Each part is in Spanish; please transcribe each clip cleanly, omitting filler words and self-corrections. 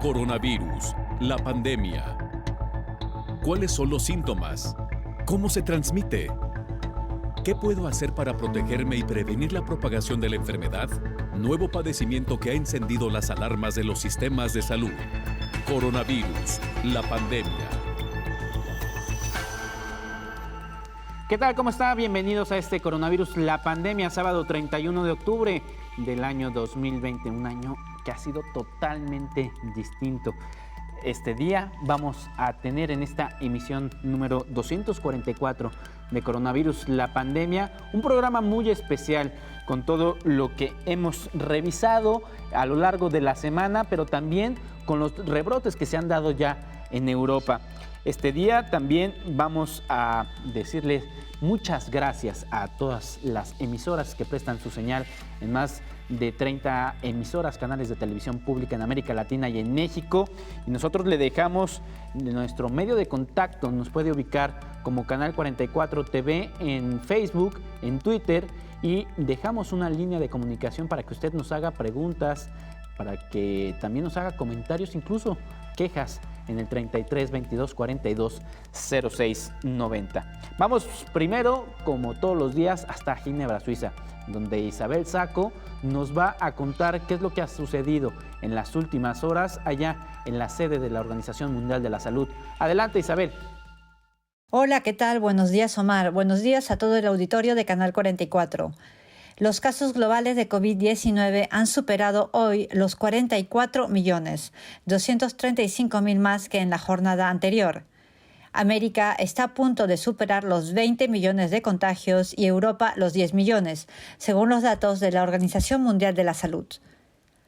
Coronavirus, la pandemia. ¿Cuáles son los síntomas? ¿Cómo se transmite? ¿Qué puedo hacer para protegerme y prevenir la propagación de la enfermedad? Nuevo padecimiento que ha encendido las alarmas de los sistemas de salud. Coronavirus, la pandemia. ¿Qué tal? ¿Cómo está? Bienvenidos a este Coronavirus, la pandemia, sábado 31 de octubre del año 2020, un año que ha sido totalmente distinto. Este día vamos a tener en esta emisión número 244 de Coronavirus, la pandemia, un programa muy especial con todo lo que hemos revisado a lo largo de la semana, pero también con los rebrotes que se han dado ya en Europa. Este día también vamos a decirles muchas gracias a todas las emisoras que prestan su señal en más de 30 emisoras, canales de televisión pública en América Latina y en México. Y nosotros le dejamos nuestro medio de contacto, nos puede ubicar como Canal 44 TV en Facebook, en Twitter, y dejamos una línea de comunicación para que usted nos haga preguntas, para que también nos haga comentarios, incluso quejas, en el 33 22 42 06 90. Vamos primero, como todos los días, hasta Ginebra, Suiza, donde Isabel Saco nos va a contar qué es lo que ha sucedido en las últimas horas allá en la sede de la Organización Mundial de la Salud. Adelante, Isabel. Hola, ¿qué tal? Buenos días, Omar. Buenos días a todo el auditorio de Canal 44. Los casos globales de COVID-19 han superado hoy los 44 millones, 235.000 más que en la jornada anterior. América está a punto de superar los 20 millones de contagios y Europa los 10 millones, según los datos de la Organización Mundial de la Salud.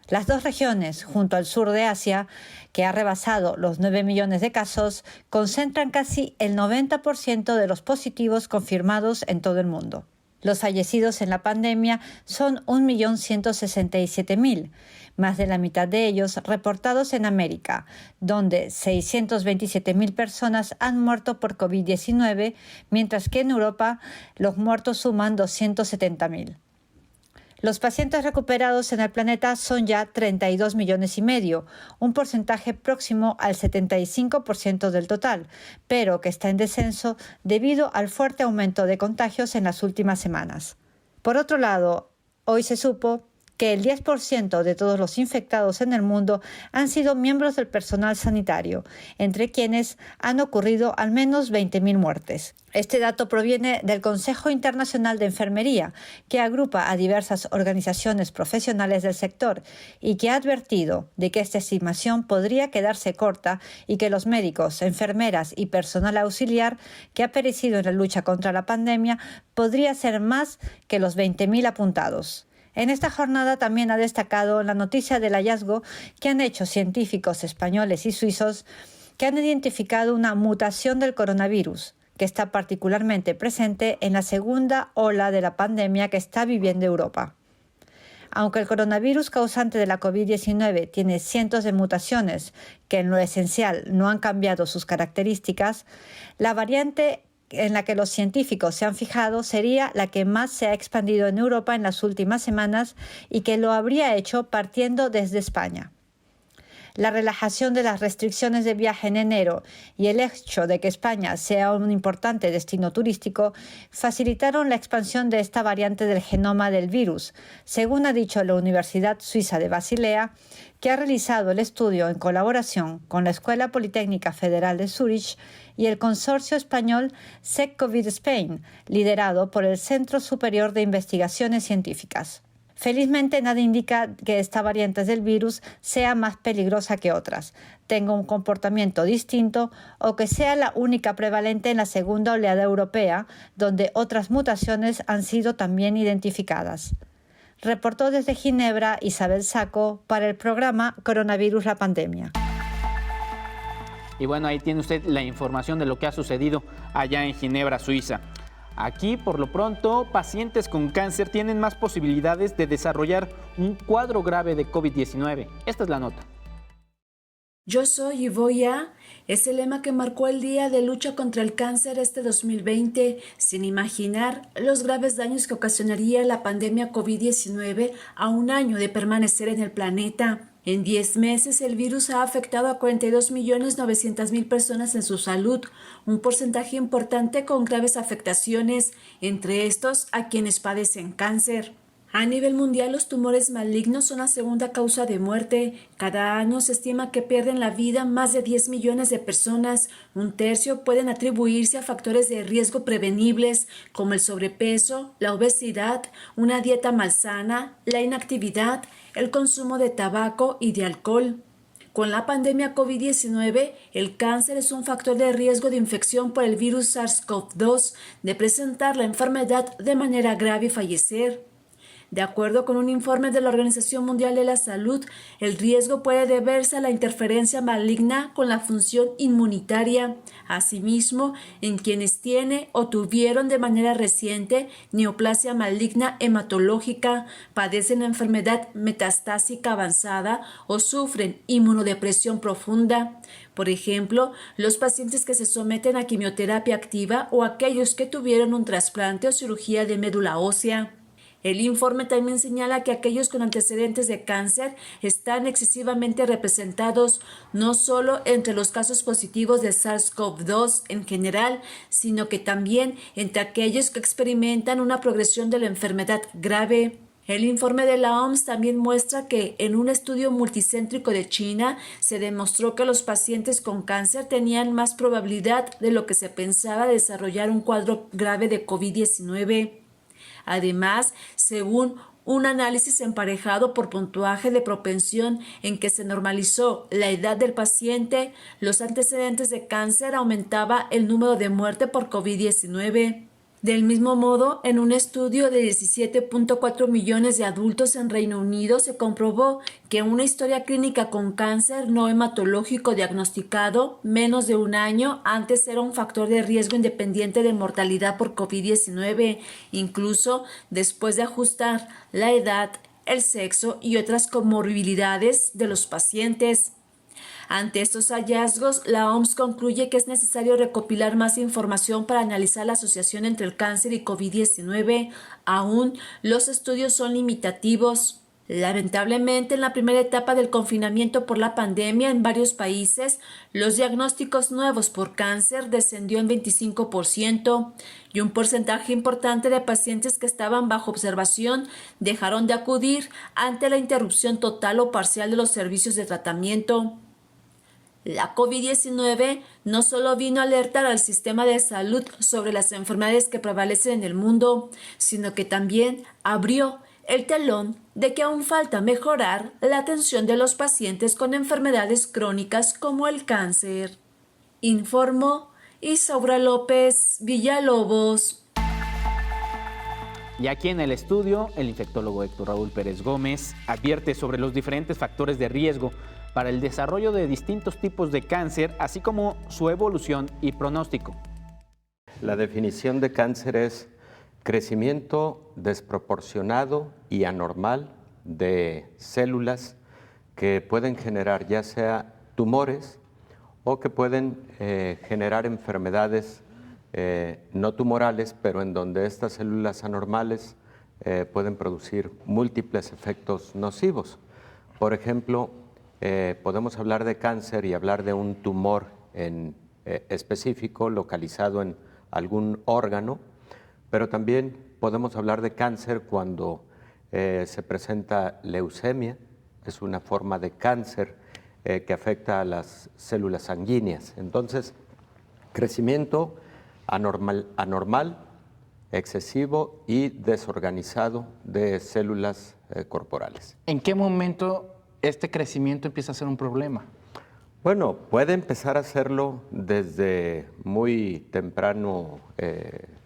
Las dos regiones, junto al sur de Asia, que ha rebasado los 9 millones de casos, concentran casi el 90% de los positivos confirmados en todo el mundo. Los fallecidos en la pandemia son 1.167.000, más de la mitad de ellos reportados en América, donde 627.000 personas han muerto por COVID-19, mientras que en Europa los muertos suman 270.000. Los pacientes recuperados en el planeta son ya 32 millones y medio, un porcentaje próximo al 75% del total, pero que está en descenso debido al fuerte aumento de contagios en las últimas semanas. Por otro lado, hoy se supo que el 10% de todos los infectados en el mundo han sido miembros del personal sanitario, entre quienes han ocurrido al menos 20.000 muertes. Este dato proviene del Consejo Internacional de Enfermería, que agrupa a diversas organizaciones profesionales del sector y que ha advertido de que esta estimación podría quedarse corta y que los médicos, enfermeras y personal auxiliar que ha perecido en la lucha contra la pandemia podría ser más que los 20.000 apuntados. En esta jornada también ha destacado la noticia del hallazgo que han hecho científicos españoles y suizos que han identificado una mutación del coronavirus que está particularmente presente en la segunda ola de la pandemia que está viviendo Europa. Aunque el coronavirus causante de la COVID-19 tiene cientos de mutaciones que en lo esencial no han cambiado sus características, la variante en la que los científicos se han fijado sería la que más se ha expandido en Europa en las últimas semanas y que lo habría hecho partiendo desde España. La relajación de las restricciones de viaje en enero y el hecho de que España sea un importante destino turístico facilitaron la expansión de esta variante del genoma del virus, según ha dicho la Universidad Suiza de Basilea, que ha realizado el estudio en colaboración con la Escuela Politécnica Federal de Zúrich y el consorcio español SecCovid Spain, liderado por el Centro Superior de Investigaciones Científicas. Felizmente nada indica que esta variante del virus sea más peligrosa que otras, tenga un comportamiento distinto o que sea la única prevalente en la segunda oleada europea, donde otras mutaciones han sido también identificadas. Reportó desde Ginebra Isabel Saco para el programa Coronavirus, la pandemia. Y bueno, ahí tiene usted la información de lo que ha sucedido allá en Ginebra, Suiza. Aquí, por lo pronto, pacientes con cáncer tienen más posibilidades de desarrollar un cuadro grave de COVID-19. Esta es la nota. Yo soy y voy a es el lema que marcó el Día de Lucha contra el Cáncer este 2020, sin imaginar los graves daños que ocasionaría la pandemia COVID-19 a un año de permanecer en el planeta. En 10 meses, el virus ha afectado a 42.900.000 personas en su salud, un porcentaje importante con graves afectaciones, entre estos a quienes padecen cáncer. A nivel mundial, los tumores malignos son la segunda causa de muerte. Cada año se estima que pierden la vida más de 10 millones de personas. Un tercio pueden atribuirse a factores de riesgo prevenibles, como el sobrepeso, la obesidad, una dieta malsana, la inactividad, el consumo de tabaco y de alcohol. Con la pandemia COVID-19, el cáncer es un factor de riesgo de infección por el virus SARS-CoV-2, de presentar la enfermedad de manera grave y fallecer. De acuerdo con un informe de la Organización Mundial de la Salud, el riesgo puede deberse a la interferencia maligna con la función inmunitaria. Asimismo, en quienes tiene o tuvieron de manera reciente neoplasia maligna hematológica, padecen la enfermedad metastásica avanzada o sufren inmunodepresión profunda. Por ejemplo, los pacientes que se someten a quimioterapia activa o aquellos que tuvieron un trasplante o cirugía de médula ósea. El informe también señala que aquellos con antecedentes de cáncer están excesivamente representados no solo entre los casos positivos de SARS-CoV-2 en general, sino que también entre aquellos que experimentan una progresión de la enfermedad grave. El informe de la OMS también muestra que en un estudio multicéntrico de China se demostró que los pacientes con cáncer tenían más probabilidad de lo que se pensaba de desarrollar un cuadro grave de COVID-19. Además, según un análisis emparejado por puntuaje de propensión en que se normalizó la edad del paciente, los antecedentes de cáncer aumentaba el número de muerte por COVID-19. Del mismo modo, en un estudio de 17.4 millones de adultos en Reino Unido se comprobó que una historia clínica con cáncer no hematológico diagnosticado menos de un año antes era un factor de riesgo independiente de mortalidad por COVID-19, incluso después de ajustar la edad, el sexo y otras comorbilidades de los pacientes. Ante estos hallazgos, la OMS concluye que es necesario recopilar más información para analizar la asociación entre el cáncer y COVID-19. Aún los estudios son limitativos. Lamentablemente, en la primera etapa del confinamiento por la pandemia en varios países, los diagnósticos nuevos por cáncer descendió en 25% y un porcentaje importante de pacientes que estaban bajo observación dejaron de acudir ante la interrupción total o parcial de los servicios de tratamiento. La COVID-19 no solo vino a alertar al sistema de salud sobre las enfermedades que prevalecen en el mundo, sino que también abrió el telón de que aún falta mejorar la atención de los pacientes con enfermedades crónicas como el cáncer. Informó Isaura López Villalobos. Y aquí en el estudio, el infectólogo Héctor Raúl Pérez Gómez advierte sobre los diferentes factores de riesgo para el desarrollo de distintos tipos de cáncer, así como su evolución y pronóstico. La definición de cáncer es crecimiento desproporcionado y anormal de células que pueden generar ya sea tumores o que pueden generar enfermedades no tumorales, pero en donde estas células anormales pueden producir múltiples efectos nocivos. Por ejemplo, podemos hablar de cáncer y hablar de un tumor en específico localizado en algún órgano, pero también podemos hablar de cáncer cuando se presenta leucemia, es una forma de cáncer que afecta a las células sanguíneas. Entonces, crecimiento anormal, excesivo y desorganizado de células corporales. ¿En qué momento este crecimiento empieza a ser un problema? Bueno, puede empezar a hacerlo desde muy temprano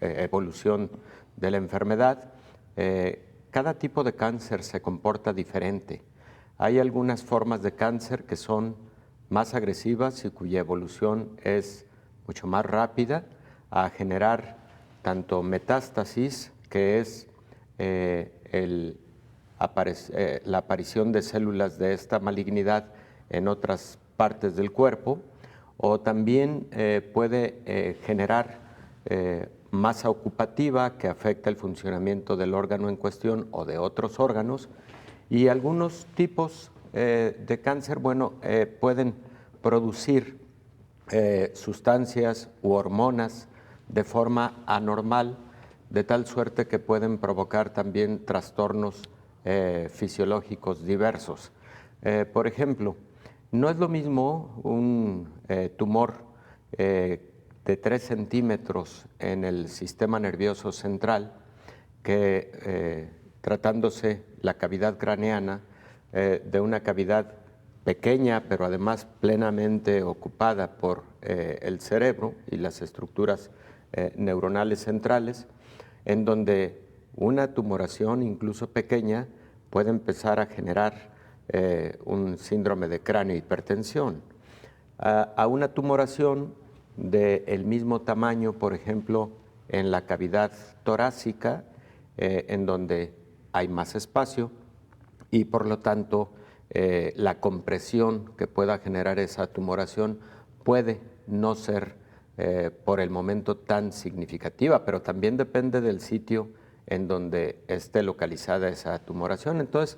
evolución de la enfermedad. Cada tipo de cáncer se comporta diferente. Hay algunas formas de cáncer que son más agresivas y cuya evolución es mucho más rápida a generar tanto metástasis, que es la aparición de células de esta malignidad en otras partes del cuerpo, o también puede generar masa ocupativa que afecta el funcionamiento del órgano en cuestión o de otros órganos, y algunos tipos de cáncer, bueno, pueden producir sustancias u hormonas de forma anormal, de tal suerte que pueden provocar también trastornos fisiológicos diversos. Por ejemplo, no es lo mismo un tumor de 3 centímetros en el sistema nervioso central que tratándose la cavidad craneana de una cavidad pequeña, pero además plenamente ocupada por el cerebro y las estructuras neuronales centrales, en donde una tumoración, incluso pequeña, puede empezar a generar un síndrome de cráneo hipertensión. A una tumoración del mismo tamaño, por ejemplo, en la cavidad torácica, en donde hay más espacio y por lo tanto la compresión que pueda generar esa tumoración puede no ser por el momento tan significativa, pero también depende del sitio en donde esté localizada esa tumoración. Entonces,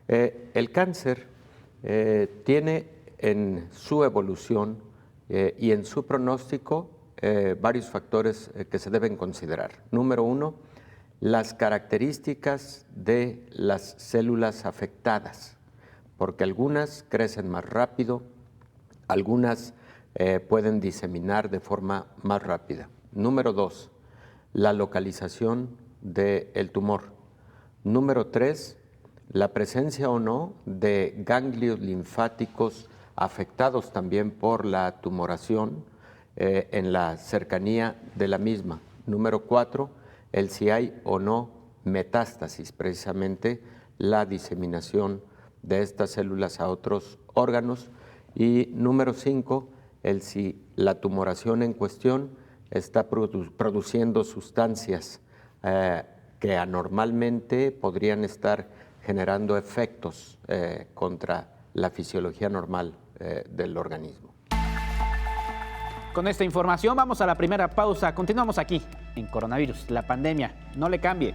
el cáncer tiene en su evolución y en su pronóstico varios factores que se deben considerar. Número 1, las características de las células afectadas, porque algunas crecen más rápido, algunas pueden diseminar de forma más rápida. Número 2, la localización del tumor. Número 3, la presencia o no de ganglios linfáticos afectados también por la tumoración en la cercanía de la misma. Número 4, el si hay o no metástasis, precisamente la diseminación de estas células a otros órganos. Y número 5, el si la tumoración en cuestión está produciendo sustancias que anormalmente podrían estar generando efectos contra la fisiología normal del organismo. Con esta información vamos a la primera pausa. Continuamos aquí en Coronavirus, la pandemia. No le cambie.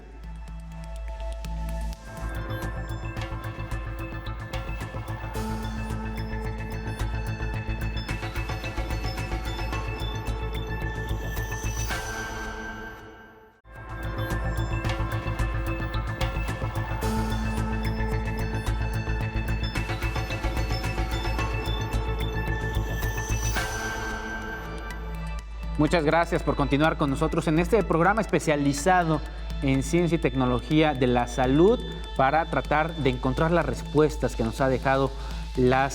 Muchas gracias por continuar con nosotros en este programa especializado en ciencia y tecnología de la salud para tratar de encontrar las respuestas que nos ha dejado la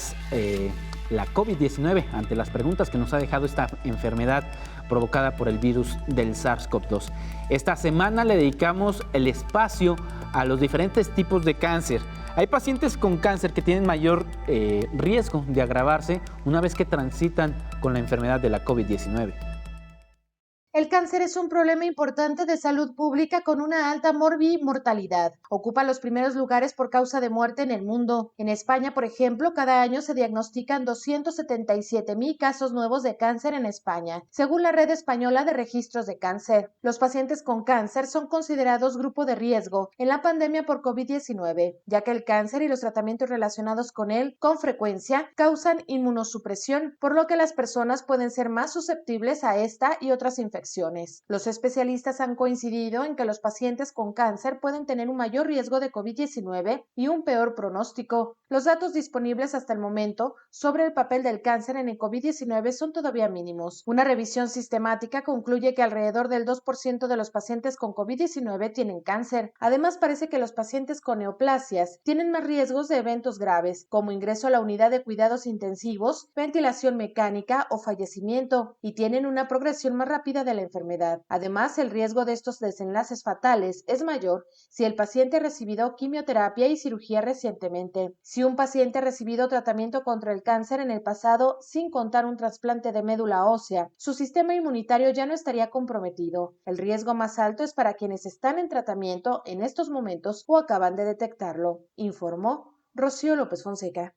COVID-19 ante las preguntas que nos ha dejado esta enfermedad provocada por el virus del SARS-CoV-2. Esta semana le dedicamos el espacio a los diferentes tipos de cáncer. Hay pacientes con cáncer que tienen mayor riesgo de agravarse una vez que transitan con la enfermedad de la COVID-19. El cáncer es un problema importante de salud pública con una alta mortalidad. Ocupa los primeros lugares por causa de muerte en el mundo. En España, por ejemplo, cada año se diagnostican 277,000 casos nuevos de cáncer en España, según la Red Española de Registros de Cáncer. Los pacientes con cáncer son considerados grupo de riesgo en la pandemia por COVID-19, ya que el cáncer y los tratamientos relacionados con él, con frecuencia, causan inmunosupresión, por lo que las personas pueden ser más susceptibles a esta y otras infecciones. Los especialistas han coincidido en que los pacientes con cáncer pueden tener un mayor riesgo de COVID-19 y un peor pronóstico. Los datos disponibles hasta el momento sobre el papel del cáncer en el COVID-19 son todavía mínimos. Una revisión sistemática concluye que alrededor del 2% de los pacientes con COVID-19 tienen cáncer. Además, parece que los pacientes con neoplasias tienen más riesgos de eventos graves, como ingreso a la unidad de cuidados intensivos, ventilación mecánica o fallecimiento, y tienen una progresión más rápida de la enfermedad. Además, el riesgo de estos desenlaces fatales es mayor si el paciente ha recibido quimioterapia y cirugía recientemente. Si un paciente ha recibido tratamiento contra el cáncer en el pasado sin contar un trasplante de médula ósea, su sistema inmunitario ya no estaría comprometido. El riesgo más alto es para quienes están en tratamiento en estos momentos o acaban de detectarlo, informó Rocío López Fonseca.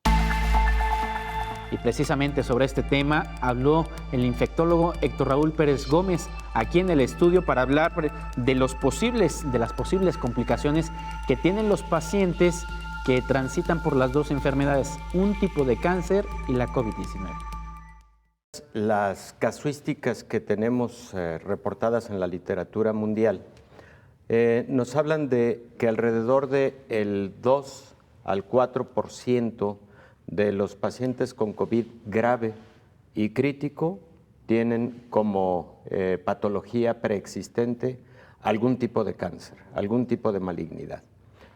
Y precisamente sobre este tema habló el infectólogo Héctor Raúl Pérez Gómez aquí en el estudio para hablar de las posibles complicaciones que tienen los pacientes que transitan por las dos enfermedades, un tipo de cáncer y la COVID-19. Las casuísticas que tenemos reportadas en la literatura mundial nos hablan de que alrededor del 2 al 4% de los pacientes con COVID grave y crítico tienen como patología preexistente algún tipo de cáncer, algún tipo de malignidad,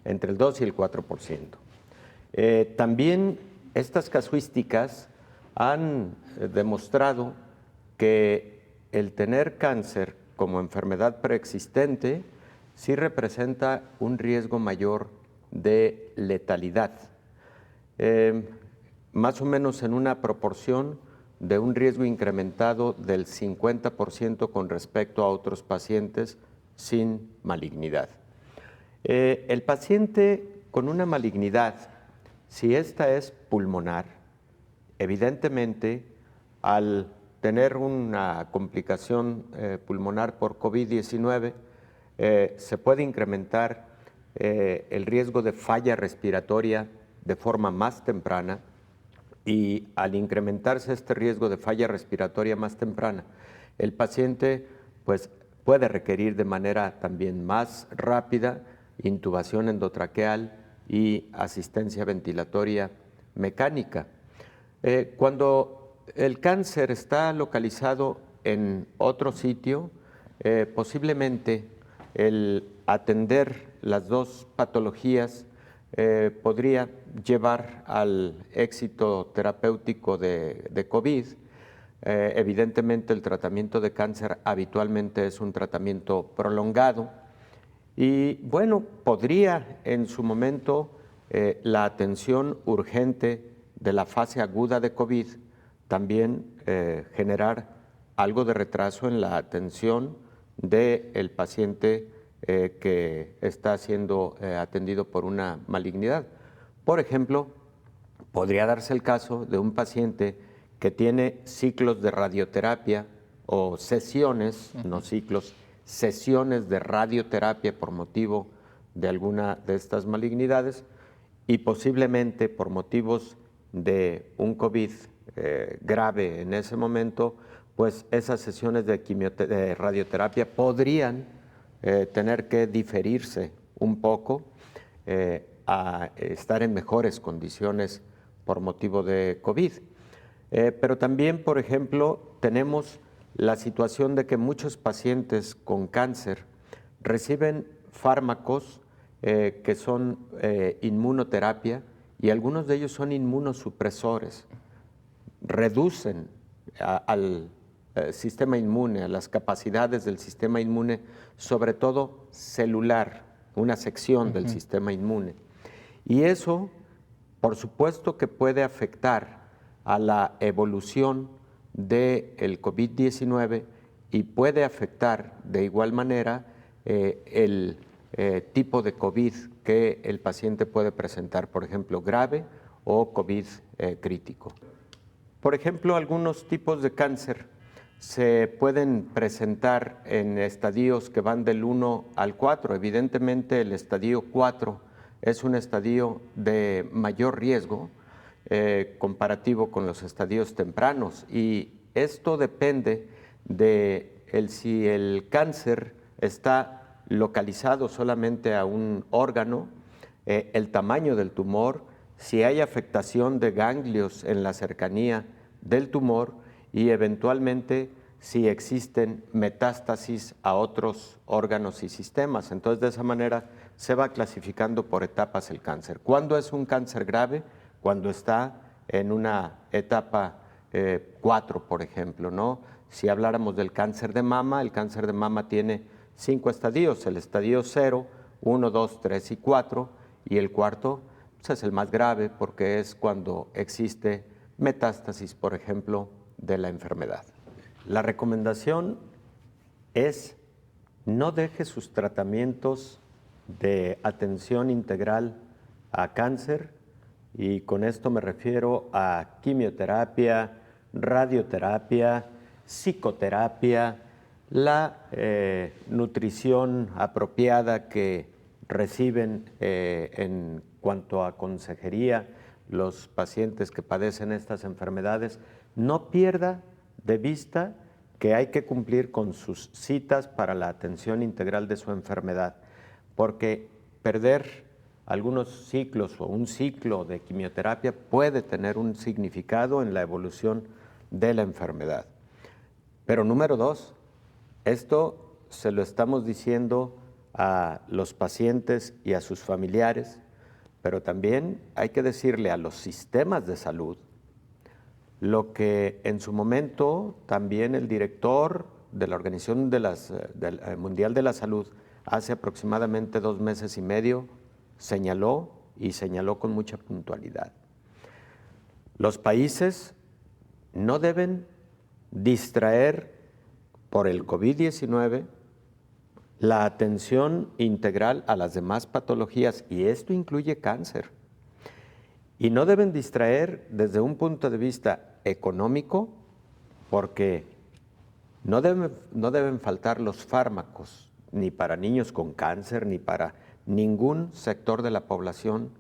entre el 2 y el 4%. También estas casuísticas han demostrado que el tener cáncer como enfermedad preexistente sí representa un riesgo mayor de letalidad, más o menos en una proporción de un riesgo incrementado del 50% con respecto a otros pacientes sin malignidad. El paciente con una malignidad, si esta es pulmonar, evidentemente, al tener una complicación pulmonar por COVID-19, se puede incrementar el riesgo de falla respiratoria de forma más temprana, y al incrementarse este riesgo de falla respiratoria más temprana, el paciente pues, puede requerir de manera también más rápida intubación endotraqueal y asistencia ventilatoria mecánica. Cuando el cáncer está localizado en otro sitio, posiblemente el atender las dos patologías podría llevar al éxito terapéutico de COVID. Evidentemente el tratamiento de cáncer habitualmente es un tratamiento prolongado y bueno, podría en su momento la atención urgente de la fase aguda de COVID también generar algo de retraso en la atención del paciente que está siendo atendido por una malignidad. Por ejemplo, podría darse el caso de un paciente que tiene ciclos de radioterapia o sesiones, no ciclos, sesiones de radioterapia por motivo de alguna de estas malignidades y posiblemente por motivos de un COVID grave en ese momento, pues esas sesiones de radioterapia podrían tener que diferirse un poco a estar en mejores condiciones por motivo de COVID. Pero también, por ejemplo, tenemos la situación de que muchos pacientes con cáncer reciben fármacos que son inmunoterapia y algunos de ellos son inmunosupresores. Reducen al sistema inmune, a las capacidades del sistema inmune, sobre todo celular, una sección del sistema inmune. Y eso, por supuesto que puede afectar a la evolución del COVID-19 y puede afectar de igual manera el tipo de COVID que el paciente puede presentar, por ejemplo, grave o COVID crítico. Por ejemplo, algunos tipos de cáncer se pueden presentar en estadios que van del 1 al 4. Evidentemente, el estadio 4 es un estadio de mayor riesgo comparativo con los estadios tempranos, y esto depende de si el cáncer está localizado solamente a un órgano, el tamaño del tumor, si hay afectación de ganglios en la cercanía del tumor y eventualmente si existen metástasis a otros órganos y sistemas. Entonces, de esa manera se va clasificando por etapas el cáncer. ¿Cuándo es un cáncer grave? Cuando está en una etapa 4, por ejemplo, ¿no? Si habláramos del cáncer de mama, el cáncer de mama tiene 5 estadios, el estadio 0, 1, 2, 3 y 4, y el cuarto pues, es el más grave porque es cuando existe metástasis, por ejemplo, de la enfermedad. La recomendación es no deje sus tratamientos de atención integral a cáncer, y con esto me refiero a quimioterapia, radioterapia, psicoterapia, la nutrición apropiada que reciben en cuanto a consejería, los pacientes que padecen estas enfermedades, no pierda de vista que hay que cumplir con sus citas para la atención integral de su enfermedad, porque perder algunos ciclos o un ciclo de quimioterapia puede tener un significado en la evolución de la enfermedad. Pero número 2, esto se lo estamos diciendo a los pacientes y a sus familiares, pero también hay que decirle a los sistemas de salud lo que en su momento también el director de la Organización Mundial de la Salud hace aproximadamente 2 meses y medio señaló con mucha puntualidad. Los países no deben distraer por el COVID-19 la atención integral a las demás patologías, y esto incluye cáncer. Y no deben distraer desde un punto de vista económico, porque no deben faltar los fármacos, ni para niños con cáncer, ni para ningún sector de la población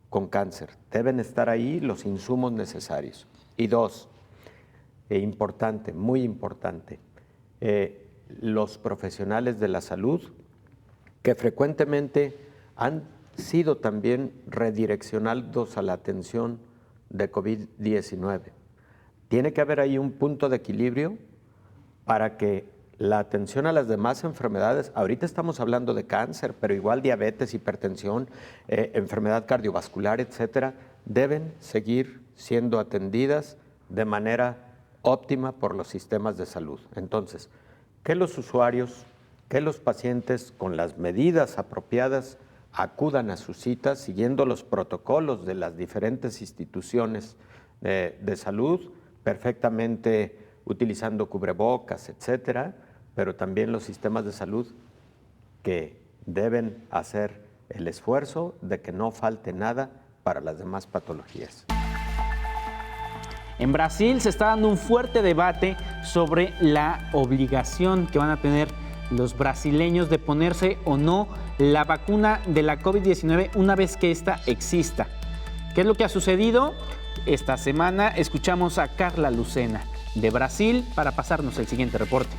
con cáncer. Deben estar ahí los insumos necesarios. Y 2, importante, muy importante, los profesionales de la salud que frecuentemente han sido también redireccionados a la atención de COVID-19. Tiene que haber ahí un punto de equilibrio para que la atención a las demás enfermedades, ahorita estamos hablando de cáncer, pero igual diabetes, hipertensión, enfermedad cardiovascular, etcétera, deben seguir siendo atendidas de manera óptima por los sistemas de salud. Entonces, que los usuarios, que los pacientes con las medidas apropiadas acudan a sus citas siguiendo los protocolos de las diferentes instituciones de salud, perfectamente utilizando cubrebocas, etcétera, pero también los sistemas de salud que deben hacer el esfuerzo de que no falte nada para las demás patologías. En Brasil se está dando un fuerte debate sobre la obligación que van a tener los brasileños de ponerse o no la vacuna de la COVID-19 una vez que ésta exista. ¿Qué es lo que ha sucedido? Esta semana escuchamos a Carla Lucena de Brasil para pasarnos el siguiente reporte.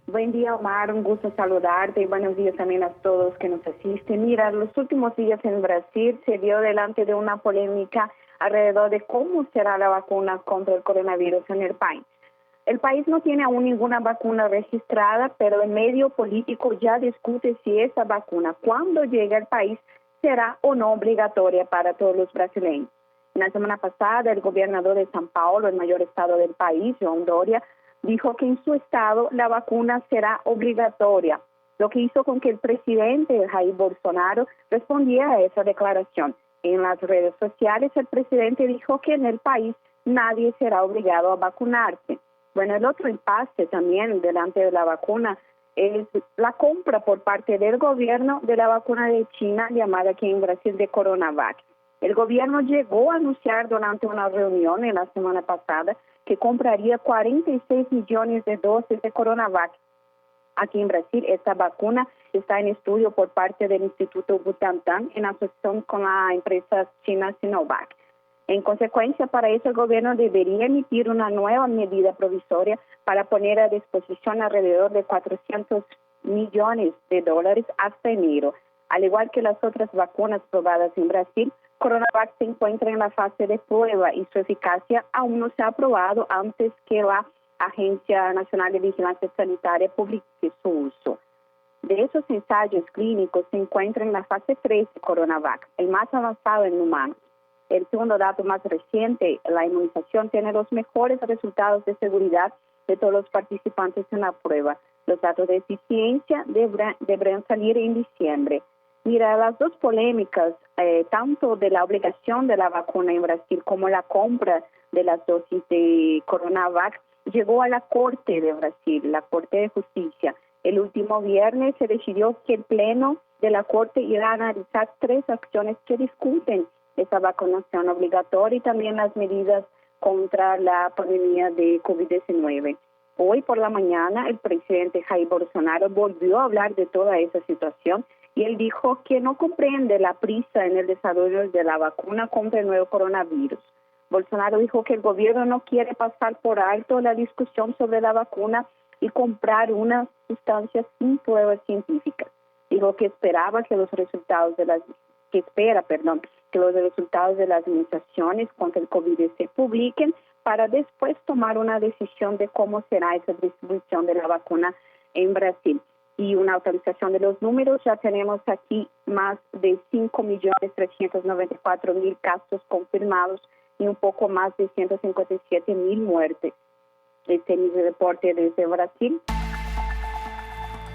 Buen día, Omar, un gusto saludarte y buenos días también a todos que nos asisten. Mira, los últimos días en Brasil se dio delante de una polémica alrededor de cómo será la vacuna contra el coronavirus en el país. El país no tiene aún ninguna vacuna registrada, pero el medio político ya discute si esa vacuna, cuando llegue al país, será o no obligatoria para todos los brasileños. La semana pasada, el gobernador de São Paulo, el mayor estado del país, João Dória, dijo que en su estado la vacuna será obligatoria, lo que hizo con que el presidente Jair Bolsonaro respondiera a esa declaración. En las redes sociales, el presidente dijo que en el país nadie será obligado a vacunarse. Bueno, el otro impasse también delante de la vacuna es la compra por parte del gobierno de la vacuna de China, llamada aquí en Brasil de Coronavac. El gobierno llegó a anunciar durante una reunión en la semana pasada que compraría 46 millones de dosis de Coronavac. Aquí en Brasil, esta vacuna está en estudio por parte del Instituto Butantan en asociación con la empresa china Sinovac. En consecuencia, para eso el gobierno debería emitir una nueva medida provisoria para poner a disposición alrededor de 400 millones de dólares hasta enero. Al igual que las otras vacunas probadas en Brasil, Coronavac se encuentra en la fase de prueba y su eficacia aún no se ha aprobado antes que la Agencia Nacional de Vigilancia Sanitaria publique su uso. De esos ensayos clínicos se encuentra en la fase 3 de Coronavac, el más avanzado en humanos. El segundo dato más reciente, la inmunización tiene los mejores resultados de seguridad de todos los participantes en la prueba. Los datos de eficiencia deberán salir en diciembre. Mira, las dos polémicas, tanto de la obligación de la vacuna en Brasil como la compra de las dosis de Coronavac, llegó a la Corte de Brasil, la Corte de Justicia. El último viernes se decidió que el Pleno de la Corte irá a analizar 3 acciones que discuten esa vacunación obligatoria y también las medidas contra la pandemia de COVID-19. Hoy por la mañana el presidente Jair Bolsonaro volvió a hablar de toda esa situación y él dijo que no comprende la prisa en el desarrollo de la vacuna contra el nuevo coronavirus. Bolsonaro dijo que el gobierno no quiere pasar por alto la discusión sobre la vacuna y comprar una sustancia sin pruebas científicas. Dijo que esperaba que los resultados de las administraciones contra el COVID se publiquen para después tomar una decisión de cómo será esa distribución de la vacuna en Brasil. Y una actualización de los números, ya tenemos aquí más de 5.394.000 casos confirmados y un poco más de 157.000 muertes. Este es mi reporte desde Brasil.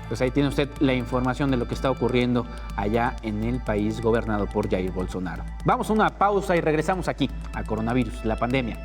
Pues ahí tiene usted la información de lo que está ocurriendo allá en el país gobernado por Jair Bolsonaro. Vamos a una pausa y regresamos aquí a Coronavirus, la pandemia.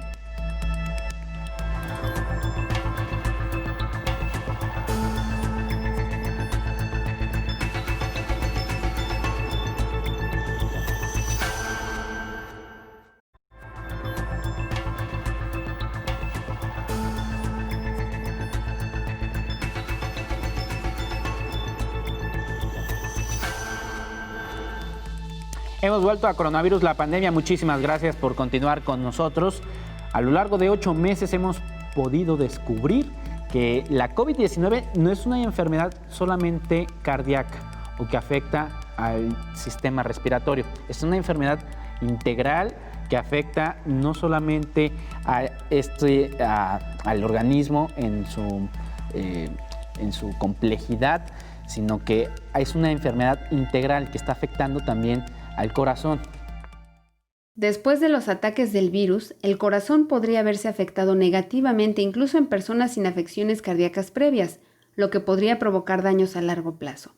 Hemos vuelto a Coronavirus, la pandemia. Muchísimas gracias por continuar con nosotros. A lo largo de 8 meses hemos podido descubrir que la COVID-19 no es una enfermedad solamente cardíaca o que afecta al sistema respiratorio. Es una enfermedad integral que afecta no solamente al organismo en su complejidad, sino que es una enfermedad integral que está afectando también al corazón. Después de los ataques del virus, el corazón podría verse afectado negativamente incluso en personas sin afecciones cardíacas previas, lo que podría provocar daños a largo plazo.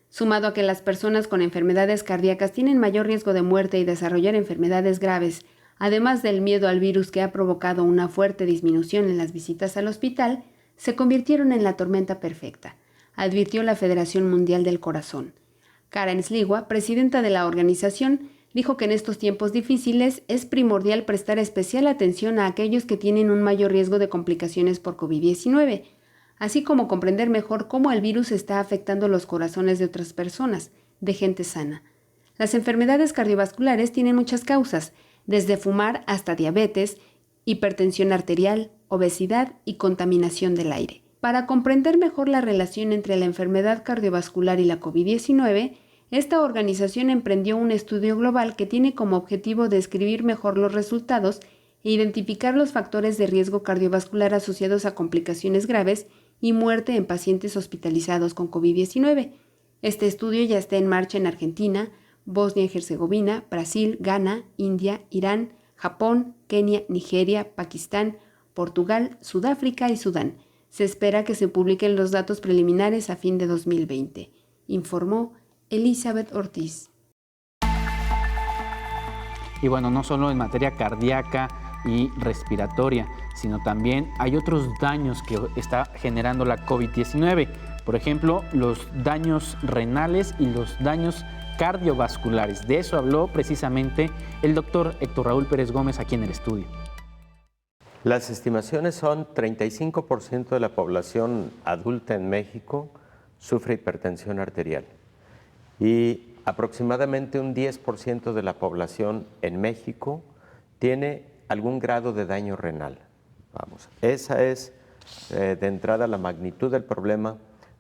Sumado a que las personas con enfermedades cardíacas tienen mayor riesgo de muerte y desarrollar enfermedades graves, además del miedo al virus que ha provocado una fuerte disminución en las visitas al hospital, se convirtieron en la tormenta perfecta, advirtió la Federación Mundial del Corazón. Karen Sliwa, presidenta de la organización, dijo que en estos tiempos difíciles es primordial prestar especial atención a aquellos que tienen un mayor riesgo de complicaciones por COVID-19, así como comprender mejor cómo el virus está afectando los corazones de otras personas, de gente sana. Las enfermedades cardiovasculares tienen muchas causas, desde fumar hasta diabetes, hipertensión arterial, obesidad y contaminación del aire. Para comprender mejor la relación entre la enfermedad cardiovascular y la COVID-19, esta organización emprendió un estudio global que tiene como objetivo describir mejor los resultados e identificar los factores de riesgo cardiovascular asociados a complicaciones graves y muerte en pacientes hospitalizados con COVID-19. Este estudio ya está en marcha en Argentina, Bosnia y Herzegovina, Brasil, Ghana, India, Irán, Japón, Kenia, Nigeria, Pakistán, Portugal, Sudáfrica y Sudán. Se espera que se publiquen los datos preliminares a fin de 2020, informó Elizabeth Ortiz. Y bueno, no solo en materia cardíaca y respiratoria, sino también hay otros daños que está generando la COVID-19. Por ejemplo, los daños renales y los daños cardiovasculares. De eso habló precisamente el doctor Héctor Raúl Pérez Gómez aquí en el estudio. Las estimaciones son 35% de la población adulta en México sufre hipertensión arterial y aproximadamente un 10% de la población en México tiene algún grado de daño renal. Esa es de entrada la magnitud del problema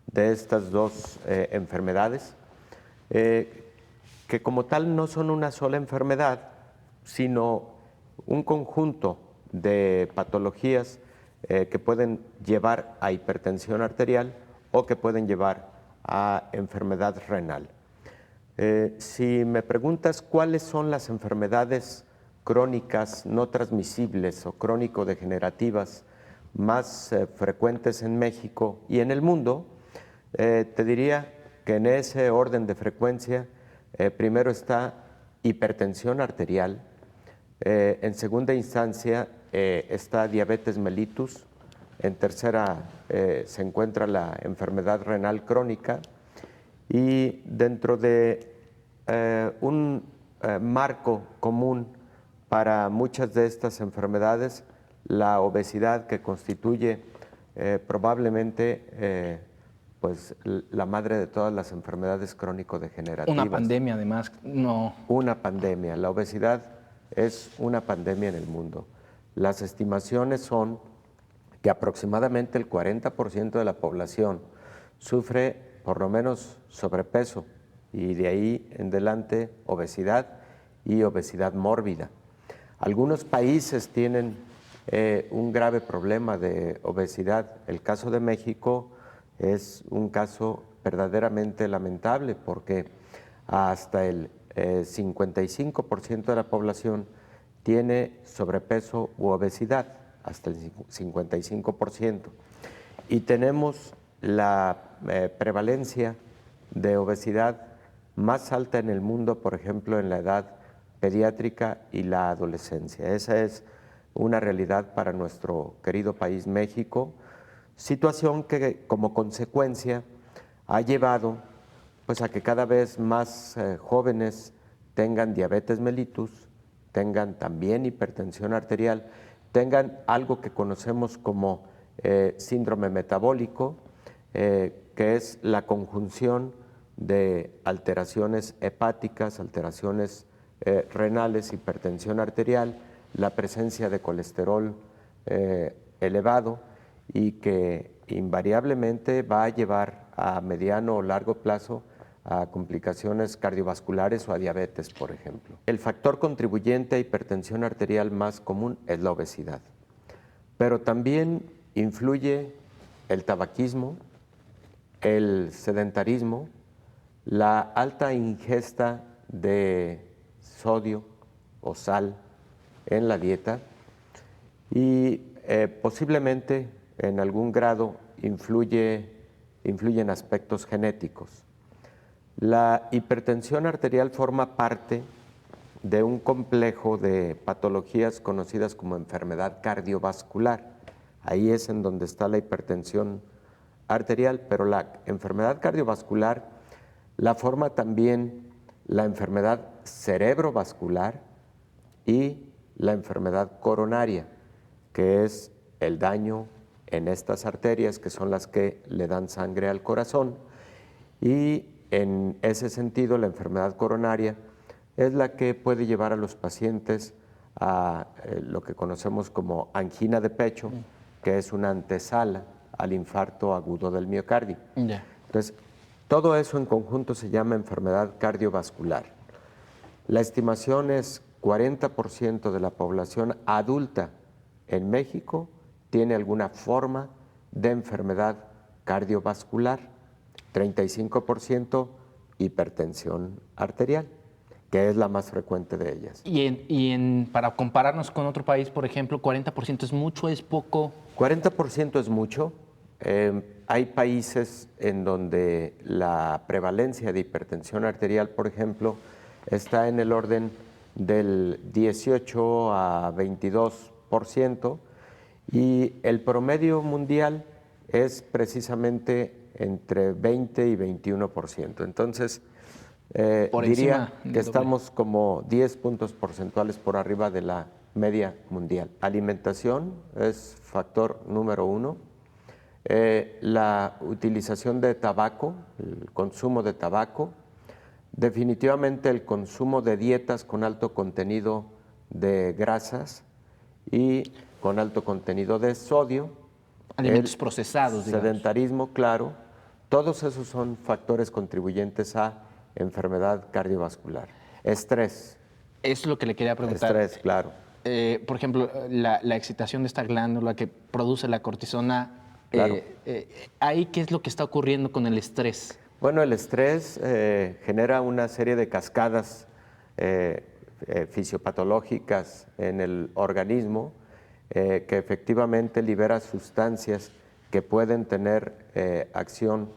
de estas dos enfermedades, que como tal no son una sola enfermedad, sino un conjunto de patologías que pueden llevar a hipertensión arterial o que pueden llevar a enfermedad renal. Si me preguntas cuáles son las enfermedades crónicas no transmisibles o crónico-degenerativas más frecuentes en México y en el mundo, te diría que en ese orden de frecuencia primero está hipertensión arterial, en segunda instancia está diabetes mellitus, en tercera se encuentra la enfermedad renal crónica y dentro de un marco común para muchas de estas enfermedades, la obesidad que constituye probablemente pues la madre de todas las enfermedades crónico-degenerativas. Una pandemia además, no. Una pandemia. La obesidad es una pandemia en el mundo. Las estimaciones son que aproximadamente el 40% de la población sufre por lo menos sobrepeso y de ahí en adelante obesidad y obesidad mórbida. Algunos países tienen un grave problema de obesidad. El caso de México es un caso verdaderamente lamentable porque hasta el 55% de la población tiene sobrepeso u obesidad, hasta el 55%. Y tenemos la prevalencia de obesidad más alta en el mundo, por ejemplo, en la edad pediátrica y la adolescencia. Esa es una realidad para nuestro querido país México, situación que como consecuencia ha llevado pues, a que cada vez más jóvenes tengan diabetes mellitus, tengan también hipertensión arterial, tengan algo que conocemos como síndrome metabólico, que es la conjunción de alteraciones hepáticas, alteraciones renales, hipertensión arterial, la presencia de colesterol elevado y que invariablemente va a llevar a mediano o largo plazo a complicaciones cardiovasculares o a diabetes, por ejemplo. El factor contribuyente a hipertensión arterial más común es la obesidad, pero también influye el tabaquismo, el sedentarismo, la alta ingesta de sodio o sal en la dieta y posiblemente en algún grado influyen aspectos genéticos. La hipertensión arterial forma parte de un complejo de patologías conocidas como enfermedad cardiovascular. Ahí es en donde está la hipertensión arterial, pero la enfermedad cardiovascular la forma también la enfermedad cerebrovascular y la enfermedad coronaria, que es el daño en estas arterias que son las que le dan sangre al corazón. Y en ese sentido, la enfermedad coronaria es la que puede llevar a los pacientes a lo que conocemos como angina de pecho, que es una antesala al infarto agudo del miocardio. Entonces, todo eso en conjunto se llama enfermedad cardiovascular. La estimación es 40% de la población adulta en México tiene alguna forma de enfermedad cardiovascular, 35% hipertensión arterial, que es la más frecuente de ellas. Para compararnos con otro país, por ejemplo, ¿40% es mucho, es poco? 40% es mucho. Hay países en donde la prevalencia de hipertensión arterial, por ejemplo, está en el orden del 18 a 22%, y el promedio mundial es precisamente entre 20 y 21%. Entonces, diría que estamos como 10 puntos porcentuales por arriba de la media mundial. Alimentación es factor número 1. La utilización de tabaco, el consumo de tabaco, definitivamente el consumo de dietas con alto contenido de grasas y con alto contenido de sodio. Alimentos procesados, digamos. Sedentarismo, claro. Todos esos son factores contribuyentes a enfermedad cardiovascular. Estrés. Es lo que le quería preguntar. Estrés, claro. Por ejemplo, la excitación de esta glándula que produce la cortisona, claro. ¿Ahí qué es lo que está ocurriendo con el estrés? Bueno, el estrés genera una serie de cascadas fisiopatológicas en el organismo que efectivamente libera sustancias que pueden tener acción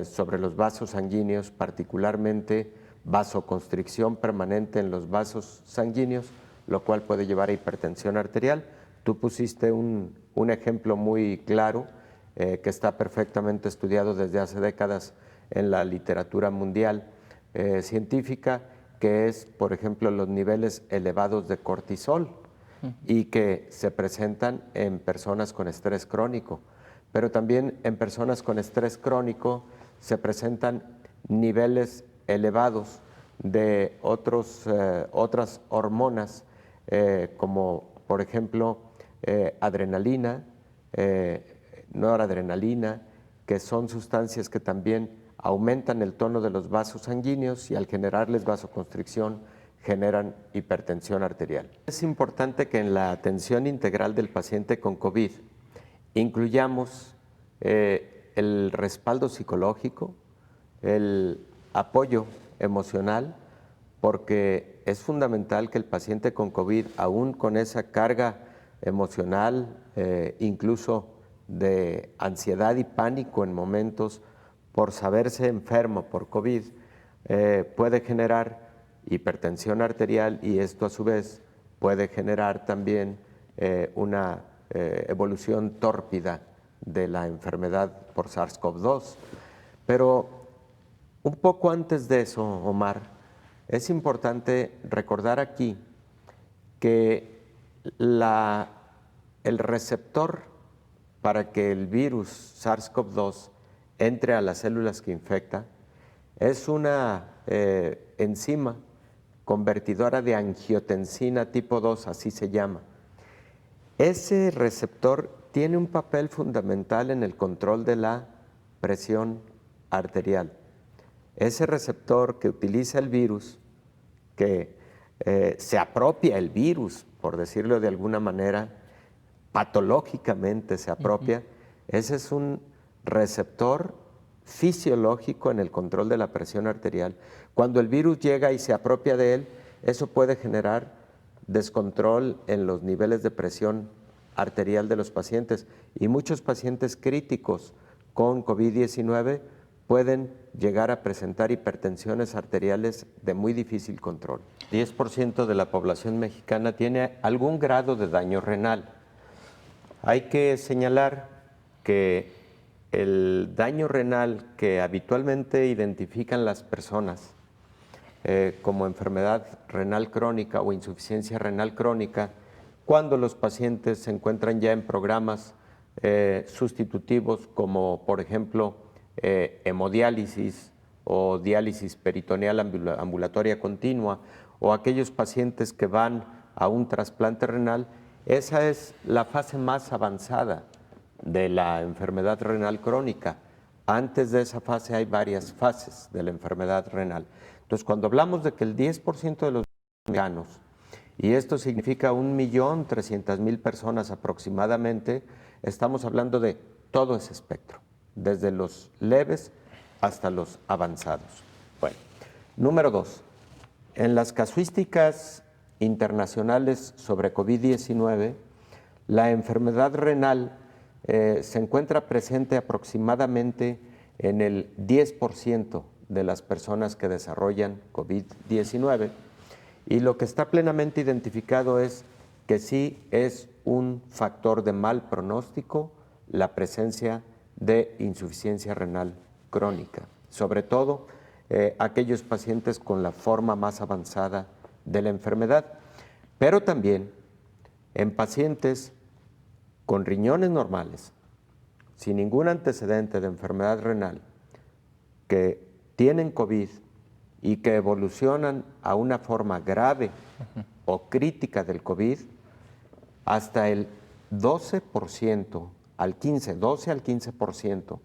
sobre los vasos sanguíneos, particularmente vasoconstricción permanente en los vasos sanguíneos, lo cual puede llevar a hipertensión arterial. Tú pusiste un ejemplo muy claro que está perfectamente estudiado desde hace décadas en la literatura mundial científica, que es, por ejemplo, los niveles elevados de cortisol y que se presentan en personas con estrés crónico. pero también en personas con estrés crónico se presentan niveles elevados de otras hormonas, como por ejemplo adrenalina, noradrenalina, que son sustancias que también aumentan el tono de los vasos sanguíneos y al generarles vasoconstricción generan hipertensión arterial. Es importante que en la atención integral del paciente con COVID incluyamos el respaldo psicológico, el apoyo emocional, porque es fundamental que el paciente con COVID, aún con esa carga emocional, incluso de ansiedad y pánico en momentos por saberse enfermo por COVID, puede generar hipertensión arterial y esto a su vez puede generar también una evolución tórpida de la enfermedad por SARS-CoV-2. Pero un poco antes de eso, Omar, es importante recordar aquí que el receptor para que el virus SARS-CoV-2 entre a las células que infecta es una enzima convertidora de angiotensina tipo 2, así se llama. Ese receptor tiene un papel fundamental en el control de la presión arterial. Ese receptor que utiliza el virus, que se apropia el virus, por decirlo de alguna manera, patológicamente se apropia, ese es un receptor fisiológico en el control de la presión arterial. Cuando el virus llega y se apropia de él, eso puede generar descontrol en los niveles de presión arterial de los pacientes y muchos pacientes críticos con COVID-19 pueden llegar a presentar hipertensiones arteriales de muy difícil control. 10% de la población mexicana tiene algún grado de daño renal. Hay que señalar que el daño renal que habitualmente identifican las personas como enfermedad renal crónica o insuficiencia renal crónica, cuando los pacientes se encuentran ya en programas sustitutivos como por ejemplo hemodiálisis o diálisis peritoneal ambulatoria continua o aquellos pacientes que van a un trasplante renal, esa es la fase más avanzada de la enfermedad renal crónica. Antes de esa fase hay varias fases de la enfermedad renal. Entonces, cuando hablamos de que el 10% de los mexicanos, y esto significa 1.300.000 personas aproximadamente, estamos hablando de todo ese espectro, desde los leves hasta los avanzados. Bueno, número 2, en las casuísticas internacionales sobre COVID-19, la enfermedad renal se encuentra presente aproximadamente en el 10% de las personas que desarrollan COVID-19 y lo que está plenamente identificado es que sí es un factor de mal pronóstico la presencia de insuficiencia renal crónica, sobre todo aquellos pacientes con la forma más avanzada de la enfermedad, pero también en pacientes con riñones normales, sin ningún antecedente de enfermedad renal, que tienen COVID y que evolucionan a una forma grave o crítica del COVID, hasta el 12% al 15%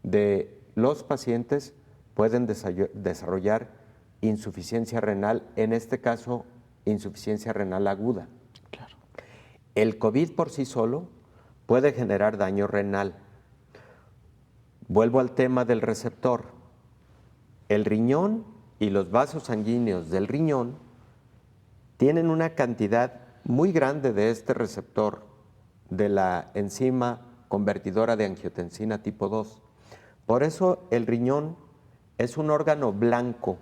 de los pacientes pueden desarrollar insuficiencia renal, en este caso insuficiencia renal aguda. Claro. El COVID por sí solo puede generar daño renal. Vuelvo al tema del receptor. El riñón y los vasos sanguíneos del riñón tienen una cantidad muy grande de este receptor de la enzima convertidora de angiotensina tipo 2. Por eso el riñón es un órgano blanco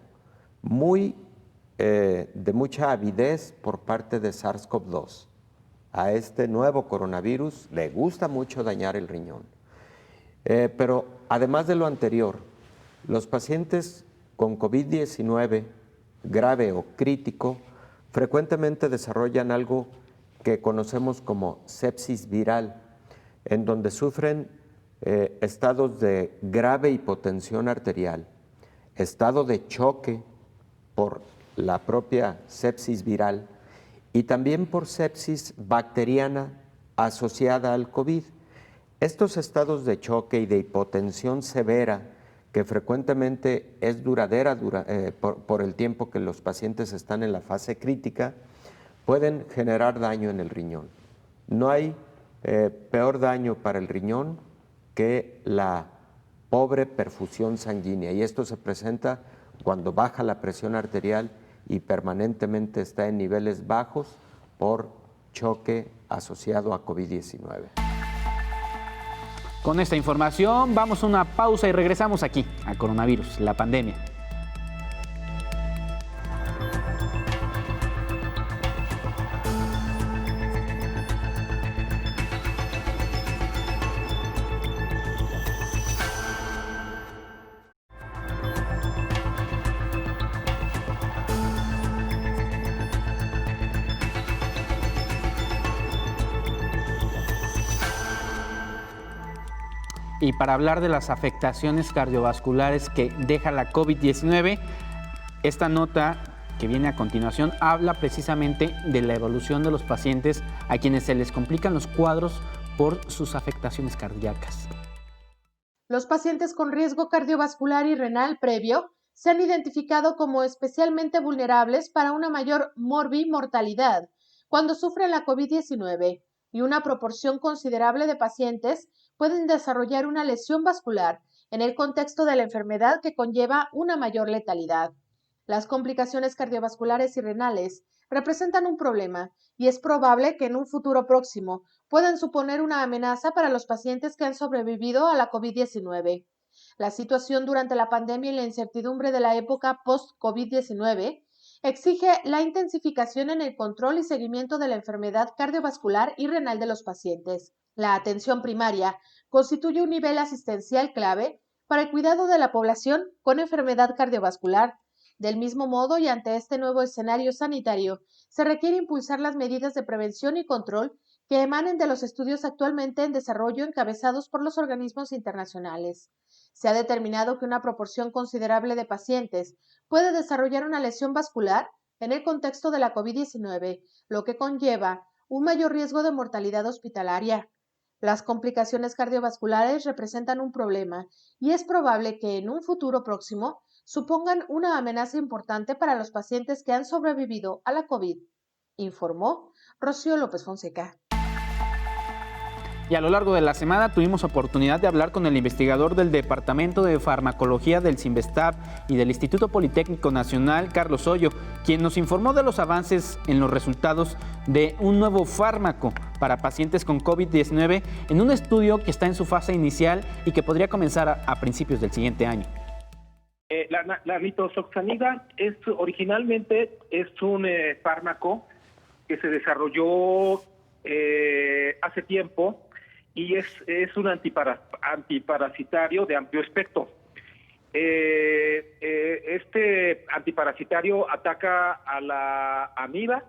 de mucha avidez por parte de SARS-CoV-2. A este nuevo coronavirus le gusta mucho dañar el riñón. Pero además de lo anterior, los pacientes con COVID-19 grave o crítico frecuentemente desarrollan algo que conocemos como sepsis viral, en donde sufren estados de grave hipotensión arterial, estado de choque por la propia sepsis viral y también por sepsis bacteriana asociada al COVID. Estos estados de choque y de hipotensión severa, que frecuentemente es duradera por el tiempo que los pacientes están en la fase crítica, pueden generar daño en el riñón. No hay peor daño para el riñón que la pobre perfusión sanguínea, y esto se presenta cuando baja la presión arterial y permanentemente está en niveles bajos por choque asociado a COVID-19. Con esta información vamos a una pausa y regresamos aquí a Coronavirus, la pandemia. Y para hablar de las afectaciones cardiovasculares que deja la COVID-19, esta nota que viene a continuación habla precisamente de la evolución de los pacientes a quienes se les complican los cuadros por sus afectaciones cardíacas. Los pacientes con riesgo cardiovascular y renal previo se han identificado como especialmente vulnerables para una mayor morbimortalidad cuando sufren la COVID-19 y una proporción considerable de pacientes pueden desarrollar una lesión vascular en el contexto de la enfermedad que conlleva una mayor letalidad. Las complicaciones cardiovasculares y renales representan un problema y es probable que en un futuro próximo puedan suponer una amenaza para los pacientes que han sobrevivido a la COVID-19. La situación durante la pandemia y la incertidumbre de la época post-COVID-19 exige la intensificación en el control y seguimiento de la enfermedad cardiovascular y renal de los pacientes. La atención primaria constituye un nivel asistencial clave para el cuidado de la población con enfermedad cardiovascular. Del mismo modo, y ante este nuevo escenario sanitario, se requiere impulsar las medidas de prevención y control que emanen de los estudios actualmente en desarrollo encabezados por los organismos internacionales. Se ha determinado que una proporción considerable de pacientes puede desarrollar una lesión vascular en el contexto de la COVID-19, lo que conlleva un mayor riesgo de mortalidad hospitalaria. Las complicaciones cardiovasculares representan un problema y es probable que en un futuro próximo supongan una amenaza importante para los pacientes que han sobrevivido a la COVID, informó Rocío López Fonseca. Y a lo largo de la semana tuvimos oportunidad de hablar con el investigador del Departamento de Farmacología del CINVESTAB y del Instituto Politécnico Nacional, Carlos Hoyo, quien nos informó de los avances en los resultados de un nuevo fármaco para pacientes con COVID-19 en un estudio que está en su fase inicial y que podría comenzar a principios del siguiente año. La nitazoxanida originalmente es un fármaco que se desarrolló hace tiempo y es un antiparasitario de amplio espectro. Este antiparasitario ataca a la amiba,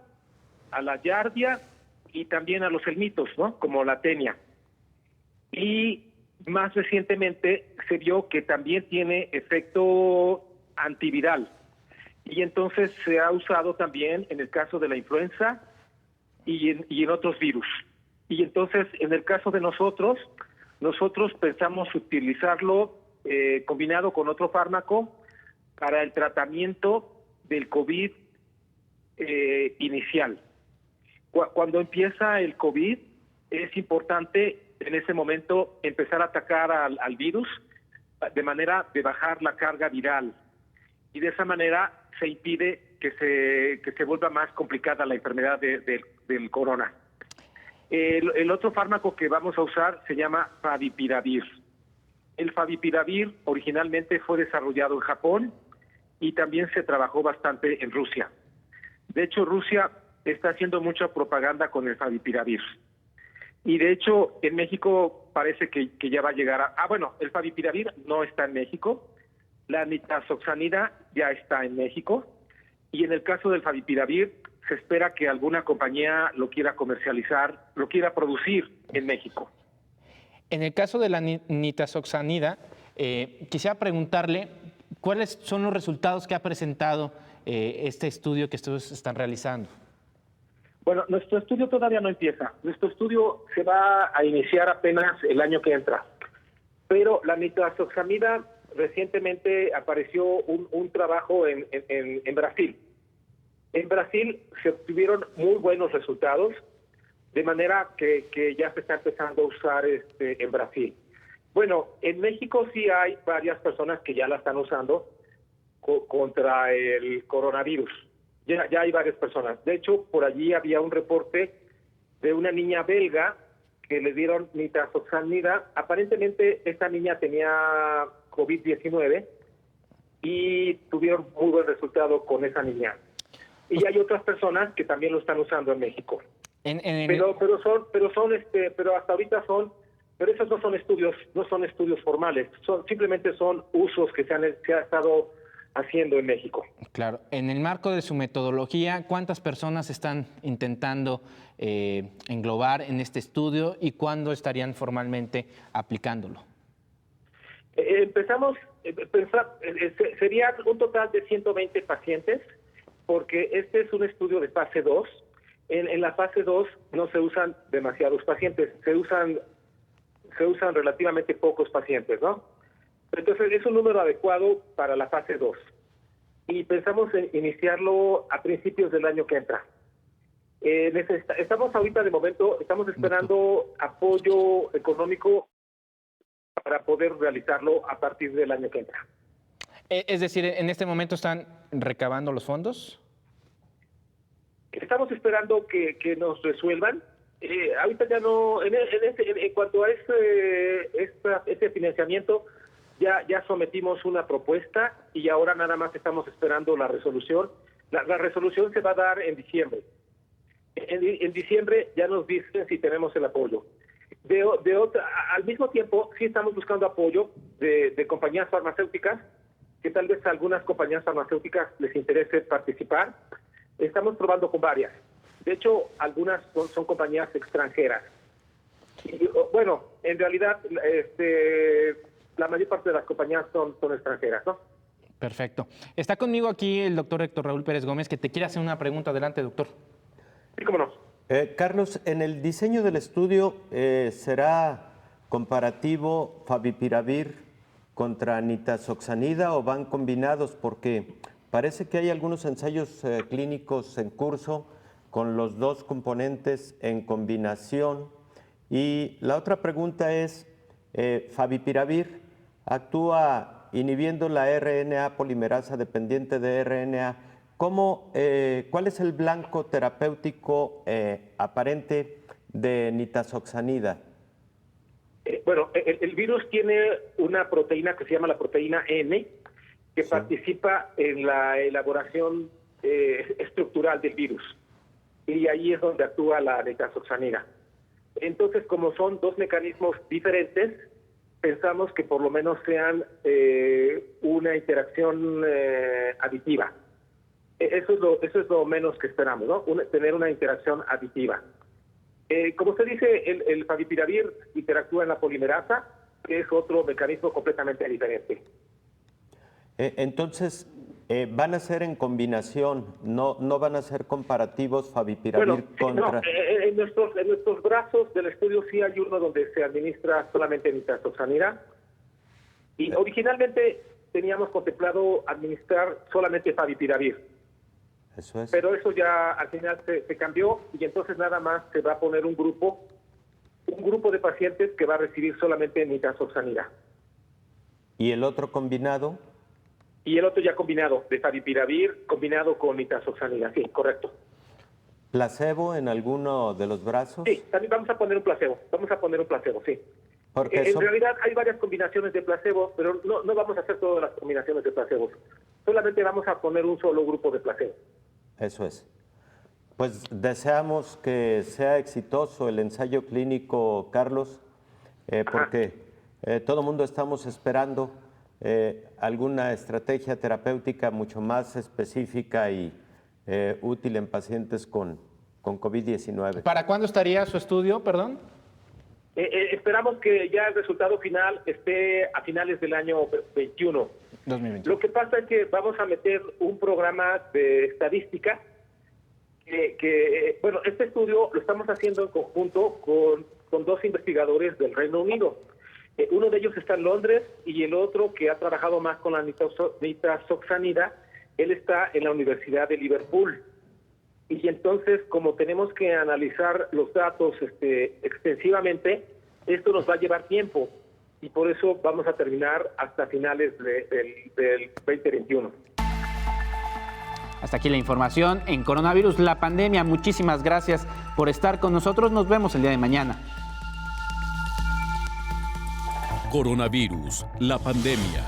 a la giardia y también a los helmintos, ¿no? Como la tenia. Y más recientemente se vio que también tiene efecto antiviral. Y entonces se ha usado también en el caso de la influenza y en otros virus. Y entonces, en el caso de nosotros pensamos utilizarlo combinado con otro fármaco para el tratamiento del COVID inicial. Cuando empieza el COVID, es importante en ese momento empezar a atacar al virus de manera de bajar la carga viral. Y de esa manera se impide que se vuelva más complicada la enfermedad del corona. El otro fármaco que vamos a usar se llama favipiravir. El favipiravir originalmente fue desarrollado en Japón y también se trabajó bastante en Rusia. De hecho, Rusia está haciendo mucha propaganda con el favipiravir. Y de hecho, en México parece que ya va a llegar el favipiravir no está en México, la nitazoxanida ya está en México, y en el caso del favipiravir se espera que alguna compañía lo quiera comercializar, lo quiera producir en México. En el caso de la nitazoxanida, quisiera preguntarle cuáles son los resultados que ha presentado este estudio que ustedes están realizando. Bueno, nuestro estudio todavía no empieza. Nuestro estudio se va a iniciar apenas el año que entra. Pero la nitazoxanida, recientemente apareció un trabajo en Brasil. En Brasil se obtuvieron muy buenos resultados, de manera que ya se está empezando a usar en Brasil. Bueno, en México sí hay varias personas que ya la están usando contra el coronavirus. Ya hay varias personas. De hecho, por allí había un reporte de una niña belga que le dieron nitazoxanida. Aparentemente esta niña tenía COVID-19 y tuvieron muy buen resultado con esa niña. Y hay otras personas que también lo están usando en México. Pero hasta ahorita pero esos no son estudios formales, simplemente son usos que se ha estado haciendo en México. Claro. En el marco de su metodología, ¿cuántas personas están intentando englobar en este estudio y cuándo estarían formalmente aplicándolo? Sería un total de 120 pacientes, porque este es un estudio de fase 2. En la fase 2 no se usan demasiados pacientes, se usan relativamente pocos pacientes, ¿no? Entonces es un número adecuado para la fase 2. Y pensamos en iniciarlo a principios del año que entra. Estamos ahorita, de momento, estamos esperando apoyo económico para poder realizarlo a partir del año que entra. Es decir, ¿en este momento están recabando los fondos? Estamos esperando que nos resuelvan. Ahorita ya no, en cuanto a ese financiamiento, ya sometimos una propuesta y ahora nada más estamos esperando la resolución. La resolución se va a dar en diciembre. En diciembre ya nos dicen si tenemos el apoyo. Al mismo tiempo, sí estamos buscando apoyo de compañías farmacéuticas, que tal vez a algunas compañías farmacéuticas les interese participar. Estamos probando con varias. De hecho, algunas son compañías extranjeras. Y, bueno, en realidad, la mayor parte de las compañías son extranjeras, ¿no? Perfecto. Está conmigo aquí el doctor Héctor Raúl Pérez Gómez, que te quiere hacer una pregunta. Adelante, doctor. Sí, cómo no. Carlos, en el diseño del estudio, ¿será comparativo favipiravir contra nitazoxanida o van combinados? Porque parece que hay algunos ensayos clínicos en curso con los dos componentes en combinación. Y la otra pregunta es, favipiravir actúa inhibiendo la RNA polimerasa dependiente de RNA. ¿Cuál es el blanco terapéutico aparente de nitazoxanida? Bueno, el virus tiene una proteína que se llama la proteína N, que participa en la elaboración estructural del virus. Y ahí es donde actúa la nitazoxanida. Entonces, como son dos mecanismos diferentes, pensamos que por lo menos sean una interacción aditiva. Eso es lo menos que esperamos, ¿no? Tener una interacción aditiva. Como usted dice, el favipiravir interactúa en la polimerasa, que es otro mecanismo completamente diferente. Entonces, van a ser en combinación, no van a ser comparativos favipiravir contra... No, en nuestros brazos del estudio sí hay uno donde se administra solamente nitazoxanida. Y originalmente teníamos contemplado administrar solamente favipiravir. Eso es. Pero eso ya al final se cambió y entonces nada más se va a poner un grupo de pacientes que va a recibir solamente nitazoxanida. ¿Y el otro combinado? Y el otro ya combinado, de favipiravir combinado con nitazoxanida, sí, correcto. ¿Placebo en alguno de los brazos? Sí, también vamos a poner un placebo, sí. Porque en realidad hay varias combinaciones de placebo, pero no vamos a hacer todas las combinaciones de placebos. Solamente vamos a poner un solo grupo de placebo. Eso es. Pues deseamos que sea exitoso el ensayo clínico, Carlos, porque todo el mundo estamos esperando alguna estrategia terapéutica mucho más específica y útil en pacientes con COVID-19. ¿Para cuándo estaría su estudio, perdón? Esperamos que ya el resultado final esté a finales del año 21. 2021. Lo que pasa es que vamos a meter un programa de estadística bueno, este estudio lo estamos haciendo en conjunto con dos investigadores del Reino Unido. Uno de ellos está en Londres y el otro, que ha trabajado más con la nitazoxanida, él está en la Universidad de Liverpool. Y entonces, como tenemos que analizar los datos extensivamente, esto nos va a llevar tiempo y por eso vamos a terminar hasta finales del 2021. Hasta aquí la información en Coronavirus, la pandemia. Muchísimas gracias por estar con nosotros. Nos vemos el día de mañana. Coronavirus, la pandemia.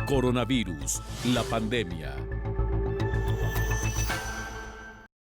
Coronavirus, la pandemia.